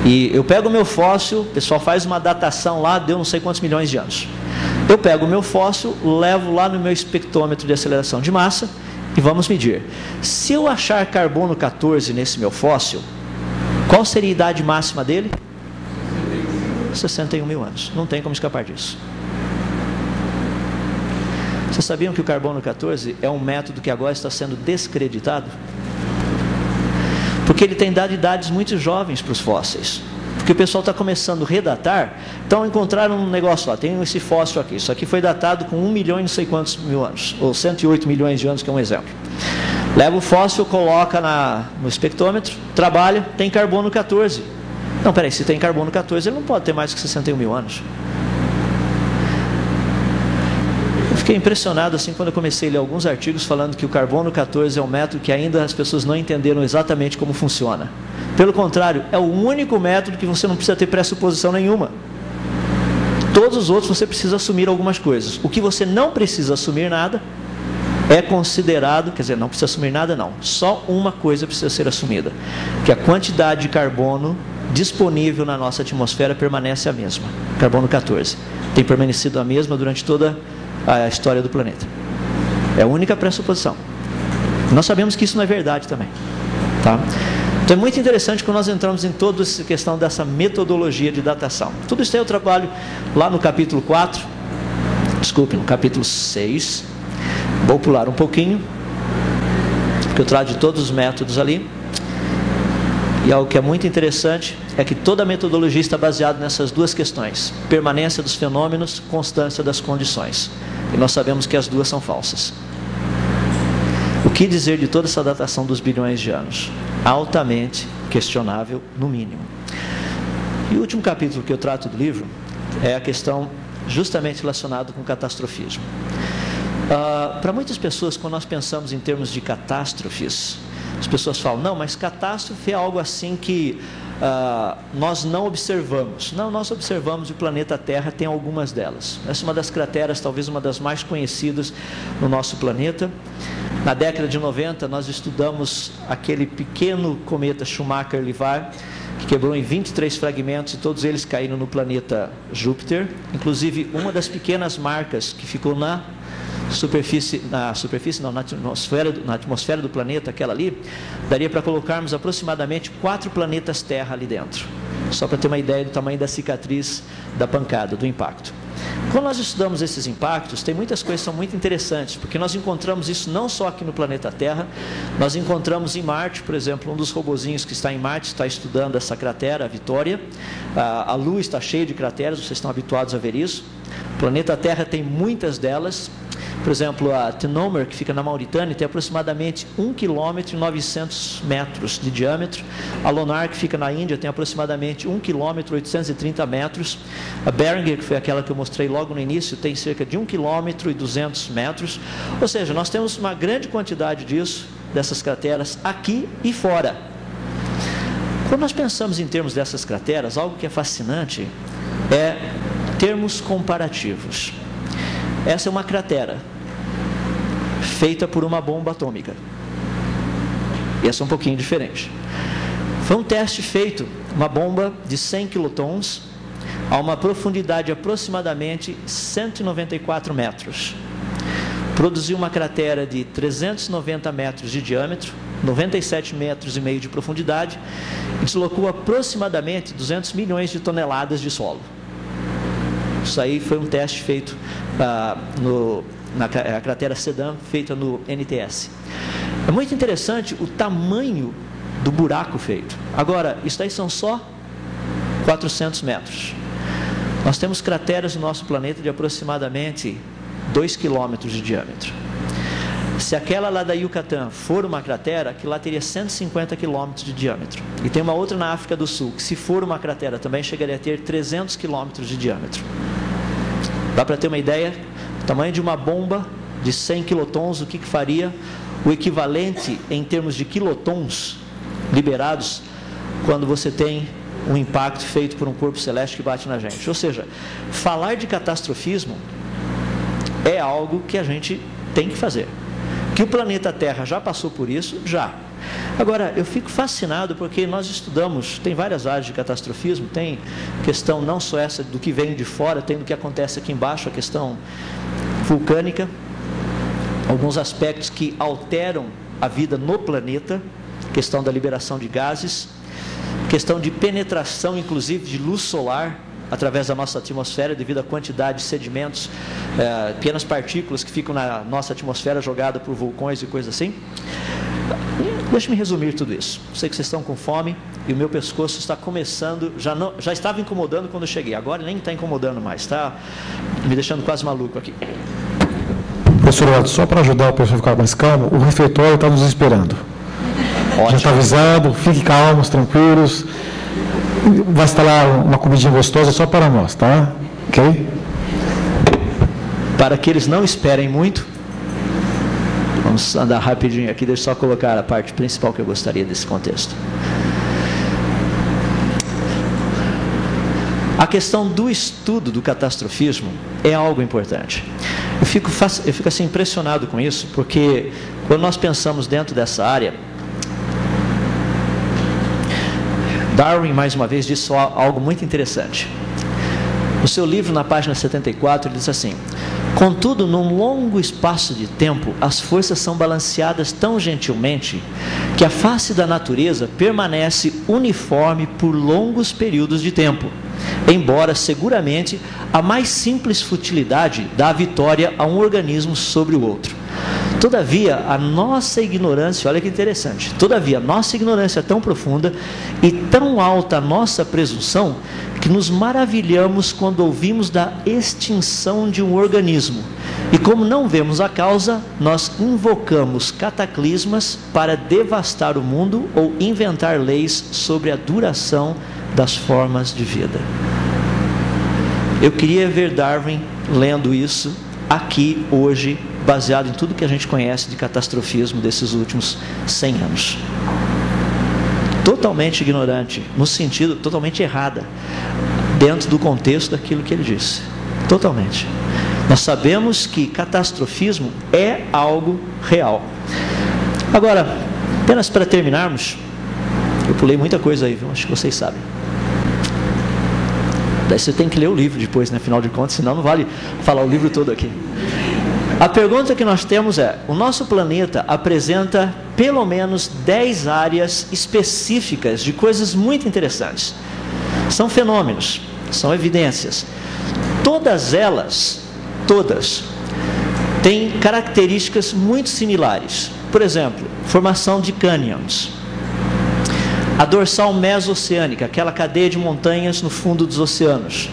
E eu pego o meu fóssil, o pessoal faz uma datação lá, deu não sei quantos milhões de anos. Eu pego o meu fóssil, levo lá no meu espectrômetro de aceleração de massa e vamos medir. Se eu achar carbono 14 nesse meu fóssil, qual seria a idade máxima dele? 61 mil anos. Não tem como escapar disso. Vocês sabiam que o carbono 14 é um método que agora está sendo descreditado? Porque ele tem dado idades muito jovens para os fósseis. Porque o pessoal está começando a redatar. Então encontraram um negócio lá, tem esse fóssil aqui. Isso aqui foi datado com 1 milhão e não sei quantos mil anos, ou 108 milhões de anos, que é um exemplo. Leva o fóssil, coloca no espectrômetro, trabalha, tem carbono 14. Não, peraí, se tem carbono 14, ele não pode ter mais que 61 mil anos. Eu fiquei impressionado assim quando eu comecei a ler alguns artigos falando que o carbono 14 é um método que ainda as pessoas não entenderam exatamente como funciona. Pelo contrário, é o único método que você não precisa ter pressuposição nenhuma. Todos os outros você precisa assumir algumas coisas. O que você não precisa assumir nada é considerado, quer dizer, não precisa assumir nada não, só uma coisa precisa ser assumida, que a quantidade de carbono disponível na nossa atmosfera permanece a mesma. Carbono 14 tem permanecido a mesma durante toda a história do planeta. É a única pressuposição. Nós sabemos que isso não é verdade também, tá? Então é muito interessante quando nós entramos em toda essa questão dessa metodologia de datação. Tudo isso aí eu trabalho lá no capítulo 4, no capítulo 6. Vou pular um pouquinho, porque eu trago de todos os métodos ali. E algo que é muito interessante é que toda a metodologia está baseada nessas duas questões: permanência dos fenômenos, constância das condições. E nós sabemos que as duas são falsas. O que dizer de toda essa datação dos bilhões de anos? Altamente questionável, no mínimo. E o último capítulo que eu trato do livro é a questão justamente relacionada com o catastrofismo. Para muitas pessoas, quando nós pensamos em termos de catástrofes, as pessoas falam, não, mas catástrofe é algo assim que nós não observamos. Não, nós observamos, e o planeta Terra tem algumas delas. Essa é uma das crateras, talvez uma das mais conhecidas no nosso planeta. Na década de 90, nós estudamos aquele pequeno cometa Schumacher-Levar, que quebrou em 23 fragmentos e todos eles caíram no planeta Júpiter. Inclusive, uma das pequenas marcas que ficou na atmosfera do planeta, aquela ali, daria para colocarmos aproximadamente 4 planetas Terra ali dentro. Só para ter uma ideia do tamanho da cicatriz da pancada, do impacto. Quando nós estudamos esses impactos, tem muitas coisas que são muito interessantes, porque nós encontramos isso não só aqui no planeta Terra, nós encontramos em Marte, por exemplo, um dos robozinhos que está em Marte está estudando essa cratera, a Vitória. A Lua está cheia de crateras, vocês estão habituados a ver isso. O planeta Terra tem muitas delas. Por exemplo, a Tenomer, que fica na Mauritânia, tem aproximadamente 1,9 km de diâmetro. A Lonar, que fica na Índia, tem aproximadamente 1,830 km. A Beringer, que foi aquela que eu mostrei logo no início, tem cerca de 1,2 km. Ou seja, nós temos uma grande quantidade dessas crateras aqui e fora. Quando nós pensamos em termos dessas crateras, algo que é fascinante é termos comparativos. Essa é uma cratera feita por uma bomba atômica. E essa é um pouquinho diferente. Foi um teste feito, uma bomba de 100 quilotons, a uma profundidade de aproximadamente 194 metros. Produziu uma cratera de 390 metros de diâmetro, 97 metros e meio de profundidade, e deslocou aproximadamente 200 milhões de toneladas de solo. Isso aí foi um teste feito na cratera Sedan, feita no NTS. É muito interessante o tamanho do buraco feito. Agora, isso aí são só 400 metros. Nós temos crateras no nosso planeta de aproximadamente 2 quilômetros de diâmetro. Se aquela lá da Yucatán for uma cratera, aquilo lá teria 150 quilômetros de diâmetro. E tem uma outra na África do Sul, que se for uma cratera também chegaria a ter 300 quilômetros de diâmetro. Dá para ter uma ideia? O tamanho de uma bomba de 100 quilotons, o que faria o equivalente em termos de quilotons liberados quando você tem um impacto feito por um corpo celeste que bate na gente. Ou seja, falar de catastrofismo é algo que a gente tem que fazer. Que o planeta Terra já passou por isso? Já. Agora, eu fico fascinado porque nós estudamos, tem várias áreas de catastrofismo, tem questão não só essa do que vem de fora, tem do que acontece aqui embaixo, a questão vulcânica, alguns aspectos que alteram a vida no planeta, questão da liberação de gases, questão de penetração, inclusive, de luz solar através da nossa atmosfera, devido à quantidade de sedimentos, pequenas partículas que ficam na nossa atmosfera jogadas por vulcões e coisas assim. Deixe-me resumir tudo isso. Sei que vocês estão com fome e o meu pescoço está começando, já estava incomodando quando eu cheguei, agora nem está incomodando mais, está me deixando quase maluco aqui. Professor Eduardo, só para ajudar o pessoal a ficar mais calmo, o refeitório está nos esperando. Ótimo. Já está avisado, fiquem calmos, tranquilos. Vai instalar uma comidinha gostosa só para nós, tá? Ok? Para que eles não esperem muito, vamos andar rapidinho aqui, deixa eu só colocar a parte principal que eu gostaria desse contexto. A questão do estudo do catastrofismo é algo importante. Eu fico assim impressionado com isso, porque quando nós pensamos dentro dessa área, Darwin, mais uma vez, disse algo muito interessante. No seu livro, na página 74, ele diz assim: contudo, num longo espaço de tempo, as forças são balanceadas tão gentilmente que a face da natureza permanece uniforme por longos períodos de tempo, embora seguramente a mais simples futilidade dá a vitória a um organismo sobre o outro. Todavia, a nossa ignorância, olha que interessante, todavia, a nossa ignorância é tão profunda e tão alta a nossa presunção, que nos maravilhamos quando ouvimos da extinção de um organismo. E como não vemos a causa, nós invocamos cataclismas para devastar o mundo ou inventar leis sobre a duração das formas de vida. Eu queria ver Darwin lendo isso aqui hoje, baseado em tudo que a gente conhece de catastrofismo desses últimos 100 anos. Totalmente ignorante, no sentido totalmente errada, dentro do contexto daquilo que ele disse. Totalmente. Nós sabemos que catastrofismo é algo real. Agora, apenas para terminarmos, eu pulei muita coisa aí, viu? Acho que vocês sabem. Daí você tem que ler o livro depois, né? Afinal de contas, senão não vale falar o livro todo aqui. A pergunta que nós temos é: o nosso planeta apresenta pelo menos 10 áreas específicas de coisas muito interessantes. São fenômenos, são evidências. Todas elas, têm características muito similares. Por exemplo, formação de cânions. A dorsal meso-oceânica, aquela cadeia de montanhas no fundo dos oceanos.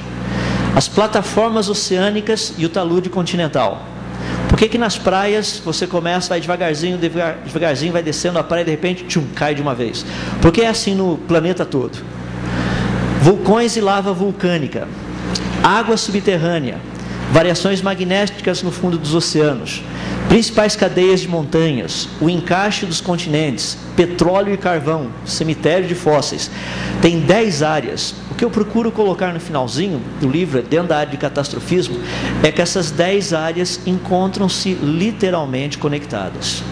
As plataformas oceânicas e o talude continental. Por que nas praias você começa, vai devagarzinho, vai descendo a praia e de repente, tchum, cai de uma vez? Porque é assim no planeta todo. Vulcões e lava vulcânica, água subterrânea, variações magnéticas no fundo dos oceanos, principais cadeias de montanhas, o encaixe dos continentes, petróleo e carvão, cemitério de fósseis. Tem 10 áreas. O que eu procuro colocar no finalzinho do livro, dentro da área de catastrofismo, é que essas 10 áreas encontram-se literalmente conectadas.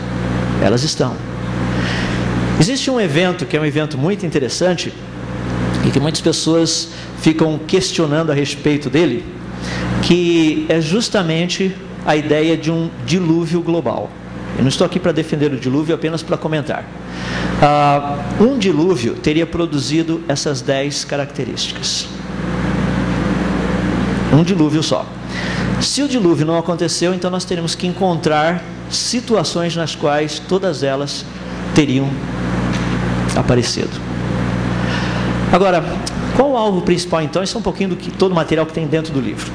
Elas estão. Existe um evento que é um evento muito interessante e que muitas pessoas ficam questionando a respeito dele, que é justamente a ideia de um dilúvio global. Eu não estou aqui para defender o dilúvio, apenas para comentar. Um dilúvio teria produzido essas 10 características. Um dilúvio só. Se o dilúvio não aconteceu, então nós teremos que encontrar situações nas quais todas elas teriam aparecido. Agora, qual o alvo principal então? Isso é um pouquinho do que todo o material que tem dentro do livro.